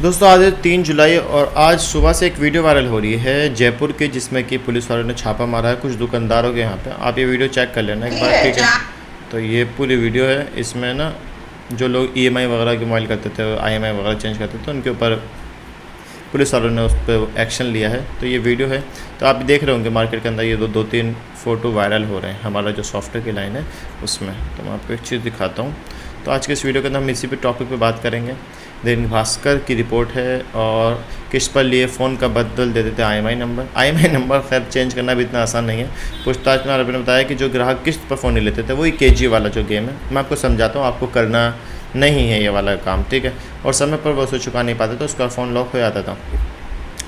दोस्तों आज है 3 जुलाई और आज सुबह से एक वीडियो वायरल हो रही है जयपुर की, जिसमें कि पुलिस वालों ने छापा मारा है कुछ दुकानदारों के यहाँ पे। आप ये वीडियो चेक कर लेना एक बार, ठीक है। तो ये पूरी वीडियो है। इसमें ना जो लोग ईएमआई वगैरह के मोबाइल करते थे, आईएमआई वगैरह चेंज करते थे, उनके ऊपर पुलिस वालों ने उस पर एक्शन लिया है। तो ये वीडियो है, तो आप देख रहे होंगे मार्केट के अंदर ये दो तीन फ़ोटो वायरल हो रहे हैं हमारा जो सॉफ्टवेयर की लाइन है उसमें। तो मैं आपको एक चीज़ दिखाता हूँ। तो आज के इस वीडियो के अंदर हम इसी पे टॉपिक पे बात करेंगे। दैनिक भास्कर की रिपोर्ट है और किस्त पर लिए फ़ोन का बदल दे देते आईएमआई नंबर खैर चेंज करना भी इतना आसान नहीं है। पूछताछ में आरोपी ने बताया कि जो ग्राहक किस्त पर फ़ोन नहीं लेते थे वही केजी वाला जो गेम है, मैं आपको समझाता हूँ, आपको करना नहीं है ये वाला काम, ठीक है। और समय पर वो उसे चुका नहीं पाते तो उसका फ़ोन लॉक हो जाता था।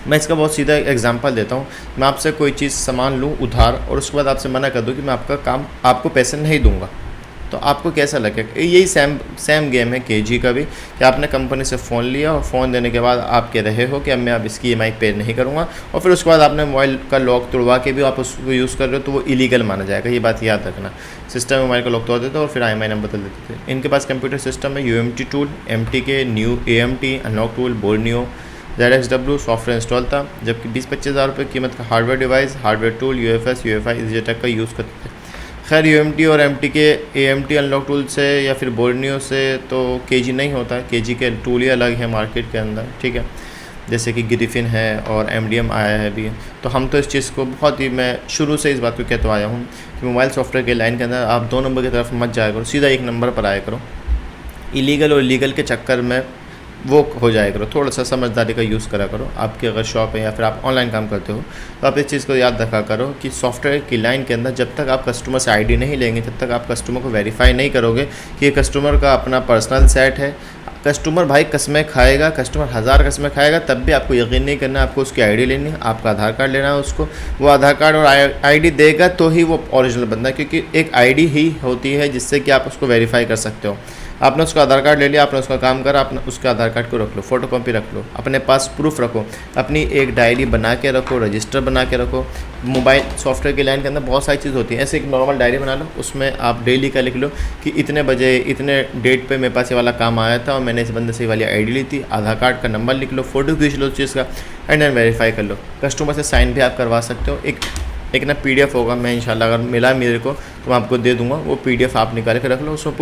मैं इसका बहुत सीधा एग्जांपल देता हूँ। मैं आपसे कोई चीज़ सामान लूँ उधार और उसके बाद आपसे मना कर दूँ कि मैं आपको पैसे नहीं दूंगा, तो आपको कैसा लगेगा? यही सेम गेम है केजी का भी, कि आपने कंपनी से फ़ोन लिया और फ़ोन देने के बाद आप कह रहे हो कि अब मैं इसकी ईएमआई पे नहीं करूँगा, और फिर उसके बाद आपने मोबाइल का लॉक तोड़वा के भी आप उसको यूज़ कर रहे हो, तो वो इलीगल माना जाएगा। ये बात याद रखना। सिस्टम में मोबाइल का लॉक तोड़ देते और फिर आईएमआई नंबर बदल देते थे। इनके पास कंप्यूटर सिस्टम है, UMT tool, MTK, new AMT, unlock tool, Borneo, ZXW software install था, जबकि 20-25 हज़ार रुपये कीमत का hardware device, hardware tool, UFS, UEFI, EasyJet का यूज़ करते थे। खैर UMT और MTK, AMT अनलॉक टूल से या फिर बोर्नियो से तो केजी नहीं होता है। केजी के टूल ही अलग है मार्केट के अंदर, ठीक है, जैसे कि ग्रिफिन है और MDM आया है भी। तो हम तो इस चीज़ को मैं शुरू से इस बात को कहता आया हूँ कि मोबाइल सॉफ्टवेयर के लाइन के अंदर आप 2 नंबर की तरफ मत जाया करो, सीधा 1 नंबर पर आया करो। इलीगल और लीगल के चक्कर में वो हो जाया करो, थोड़ा सा समझदारी का यूज़ करा करो। आपकी अगर शॉप है या फिर आप ऑनलाइन काम करते हो तो आप इस चीज़ को याद रखा करो कि सॉफ्टवेयर की लाइन के अंदर जब तक आप कस्टमर से आईडी नहीं लेंगे, जब तक आप कस्टमर को वेरीफाई नहीं करोगे कि ये कस्टमर का अपना पर्सनल सेट है। कस्टमर भाई कस्में खाएगा, कस्टमर 1000 कस्में खाएगा, तब भी आपको यकीन नहीं करना, आपको उसकी आईडी लेनी है, आपका आधार कार्ड लेना है उसको। वो आधार कार्ड और आईडी देगा तो ही वो ओरिजिनल बंदा है, क्योंकि एक आईडी ही होती है जिससे कि आप उसको वेरीफाई कर सकते हो। आपने उसका आधार कार्ड ले लिया, आपने उसका काम करा, आपने उसके आधार कार्ड को रख लो, फोटोकॉपी रख लो, अपने पास प्रूफ रखो, अपनी एक डायरी बना के रखो, रजिस्टर बना के रखो। मोबाइल सॉफ्टवेयर की लाइन के अंदर बहुत सारी चीज़ होती है। ऐसे एक नॉर्मल डायरी बना लो, उसमें आप डेली का लिख लो कि इतने बजे इतने डेट पे मेरे पास ये वाला काम आया था और मैंने इस बंदे से वाली आईडी ली थी। आधार कार्ड का नंबर लिख लो, फ़ोटो खींच लो उस चीज़ का, एंड देन वेरीफाई कर लो। कस्टमर से साइन भी आप करवा सकते हो। एक ना PDF होगा, मैं इंशाल्लाह अगर मिला मेरे को तो मैं आपको दे दूंगा। वो PDF आप निकाल के रख लो, उसमें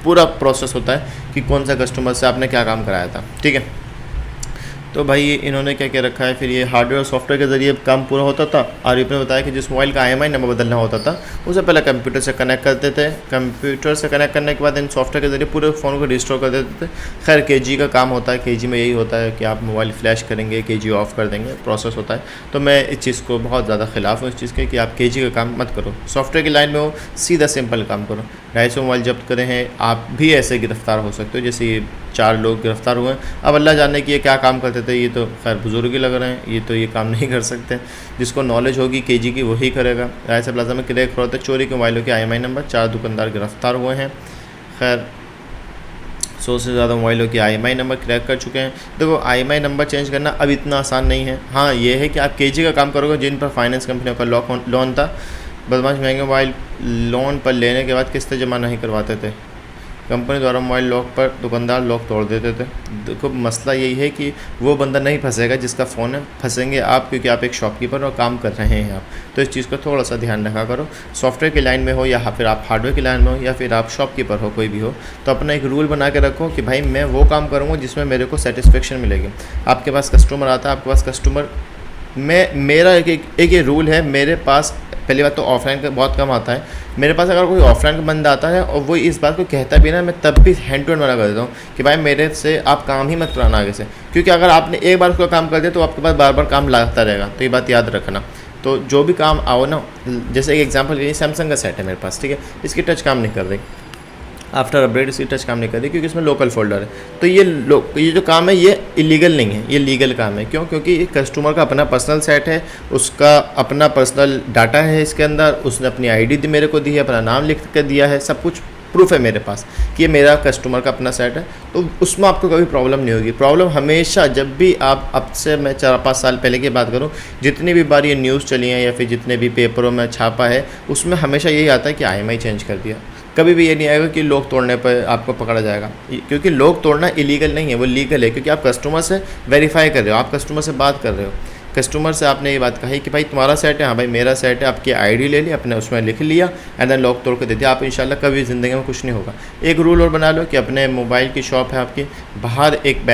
पूरा प्रोसेस होता है कि कौन सा कस्टमर से आपने क्या काम कराया था, ठीक है। तो भाई इन्होंने क्या क्या रखा है, फिर ये हार्डवेयर और सॉफ्टवेयर के ज़रिए काम पूरा होता था। आरिफ ने बताया कि जिस मोबाइल का IMI नंबर बदलना होता था उसे पहले कंप्यूटर से कनेक्ट करते थे, कंप्यूटर से कनेक्ट करने के बाद इन सॉफ्टवेयर के ज़रिए पूरे फ़ोन को रिस्टोर कर देते थे। खैर केजी का काम होता है, केजी में यही होता है कि आप मोबाइल फ्लैश करेंगे, केजी ऑफ कर देंगे, प्रोसेस होता है। तो मैं इस चीज़ को बहुत ज़्यादा ख़िलाफ़ हूँ इस चीज़ के कि आप केजी का काम मत करो, सॉफ्टवेयर की लाइन में हो, सीधा सिंपल काम करो। 250 मोबाइल जब्त करे हैं, आप भी ऐसे गिरफ्तार हो सकते हो जैसे ये 4 लोग गिरफ्तार हुए हैं। अब अल्लाह जाने की ये क्या काम करते थे, ये तो खैर बुजुर्ग ही लग रहे हैं, ये काम नहीं कर सकते। जिसको नॉलेज होगी केजी की वही करेगा। रायसा प्लाजा में क्रैक फ्रॉड चोरी के मोबाइलों के IMI नंबर, 4 दुकानदार गिरफ्तार हुए हैं। खैर 100 से ज़्यादा मोबाइलों की IMI नंबर क्रैक कर चुके हैं। देखो IMI नंबर चेंज करना अब इतना आसान नहीं है। हाँ ये है कि आप केजी का काम करोगे जिन पर फाइनेंस कंपनियों का लोन था। बदमाश महंगे मोबाइल लोन पर लेने के बाद किस्तें जमा नहीं करवाते थे, कंपनी द्वारा मोबाइल लॉक पर दुकानदार लॉक तोड़ देते थे। देखो मसला यही है कि वो बंदा नहीं फंसेगा जिसका फ़ोन है, फंसेंगे आप, क्योंकि आप एक शॉपकीपर और काम कर रहे हैं आप। तो इस चीज़ को थोड़ा सा ध्यान रखा करो। सॉफ्टवेयर की लाइन में हो या फिर आप हार्डवेयर की लाइन में हो या फिर आप शॉपकीपर हो, कोई भी हो, तो अपना एक रूल बना के रखो कि भाई मैं वो काम करूँगा जिसमें मेरे को सेटिस्फेक्शन मिलेगी। आपके पास कस्टमर आता है, आपके पास कस्टमर मेरा एक ये रूल है। मेरे पास पहली बात तो ऑफलाइन का बहुत कम आता है। मेरे पास अगर कोई ऑफलाइन का बंदा आता है और वो इस बात को कहता भी ना, मैं तब भी हैंड टू हैंड मना कर देता हूँ कि भाई मेरे से आप काम ही मत कराना आगे से, क्योंकि अगर आपने एक बार उसका काम कर दिया तो आपके पास बार बार काम लगता रहेगा। तो ये बात याद रखना। तो जो भी काम आओ ना, जैसे एक एग्जांपल के लिए सैमसंग का सेट है मेरे पास, ठीक है, इसकी टच काम नहीं कर रही, आफ्टर अपडेट इसकी टच काम नहीं कर रही क्योंकि इसमें लोकल फोल्डर है। तो ये जो काम है ये इलीगल नहीं है, ये लीगल काम है। क्यों? क्योंकि कस्टमर का अपना पर्सनल सेट है, उसका अपना पर्सनल डाटा है इसके अंदर, उसने अपनी आईडी मेरे को दी है, अपना नाम लिख कर दिया है, सब कुछ प्रूफ है मेरे पास कि ये मेरा कस्टमर का अपना सेट है। तो उसमें आपको कभी प्रॉब्लम नहीं होगी। प्रॉब्लम हमेशा जब भी आप, अब से मैं 4-5 साल पहले की बात करूं, जितनी भी बार ये न्यूज़ चली है या फिर जितने भी पेपरों में छापा है, उसमें हमेशा यही आता है कि IMI चेंज कर दिया। कभी भी ये नहीं आएगा कि लॉक तोड़ने पर आपको पकड़ा जाएगा, क्योंकि लॉक तोड़ना इलीगल नहीं है, वो लीगल है, क्योंकि आप कस्टमर से वेरीफाई कर रहे हो, आप कस्टमर से बात कर रहे हो। कस्टमर से आपने ये बात कही कि भाई तुम्हारा सेट है, हाँ भाई मेरा सेट है, आपकी आईडी ले ली, अपने उसमें लिख लिया एंड देन लॉक तोड़ के दे दिया, आप इंशाल्लाह कभी ज़िंदगी में कुछ नहीं होगा। एक रूल और बना लो कि अपने मोबाइल की शॉप है आपकी, बाहर एक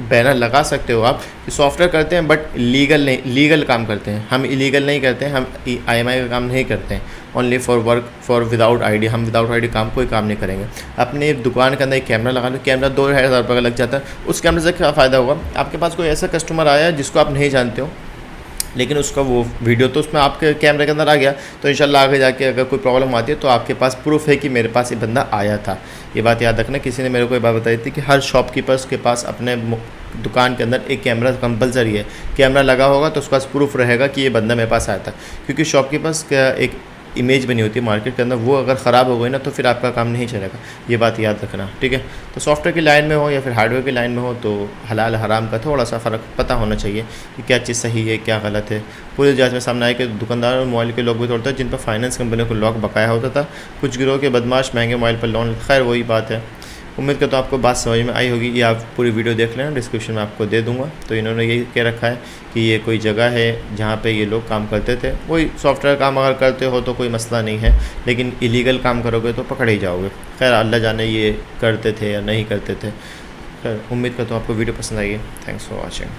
बैनर लगा सकते हो आप कि सॉफ्टवेयर करते हैं बट लीगल काम करते हैं, हम इलीगल नहीं करते हैं, हम IMI का काम नहीं करते हैं, only for work for without ID, हम विदाउट आईडी काम नहीं करेंगे। अपने दुकान के अंदर एक कैमरा लगा लो, कैमरा 2,000 रुपये का लग जाता है, उस कैमरे से क्या फ़ायदा होगा? आपके पास कोई ऐसा कस्टमर आया जिसको आप नहीं जानते हो, लेकिन उसका वो वीडियो तो उसमें आपके कैमरे के अंदर आ गया, तो इंशाल्लाह आगे जाके अगर कोई प्रॉब्लम आती है तो आपके पास प्रूफ है कि मेरे पास ये बंदा आया था। ये बात याद रखना। किसी ने मेरे को ये बात बताई थी कि हर शॉपकीपर्स के पास अपने दुकान के अंदर एक कैमरा कंपलसरी है, कैमरा लगा होगा तो उसके पास प्रूफ रहेगा कि ये बंदा मेरे पास आया था, क्योंकि शॉपकीपर्स का एक इमेज बनी होती है मार्केट के अंदर, वो अगर ख़राब हो गई ना तो फिर आपका काम नहीं चलेगा। ये बात याद रखना, ठीक है। तो सॉफ्टवेयर की लाइन में हो या फिर हार्डवेयर की लाइन में हो तो हलाल हराम का थोड़ा सा फ़र्क पता होना चाहिए कि क्या चीज़ सही है क्या गलत है। पूरी जांच में सामने आया कि दुकानदार और मोबाइल के लोग भी तोड़ते हैं जिन पर फाइनेंस कंपनियों को लॉक बकाया होता था। कुछ गिरोह के बदमाश महंगे मोबाइल पर लोन, खैर वही बात है। उम्मीद करता हूँ आपको बात समझ में आई होगी। ये आप पूरी वीडियो देख लेना, डिस्क्रिप्शन में आपको दे दूँगा। तो इन्होंने यही कह रखा है कि ये कोई जगह है जहाँ पे ये लोग काम करते थे। वही सॉफ्टवेयर काम अगर करते हो तो कोई मसला नहीं है, लेकिन इलीगल काम करोगे तो पकड़े ही जाओगे। खैर अल्लाह जाने ये करते थे या नहीं करते थे। खैर उम्मीद करता हूँ आपको वीडियो पसंद आई है। Thanks for watching.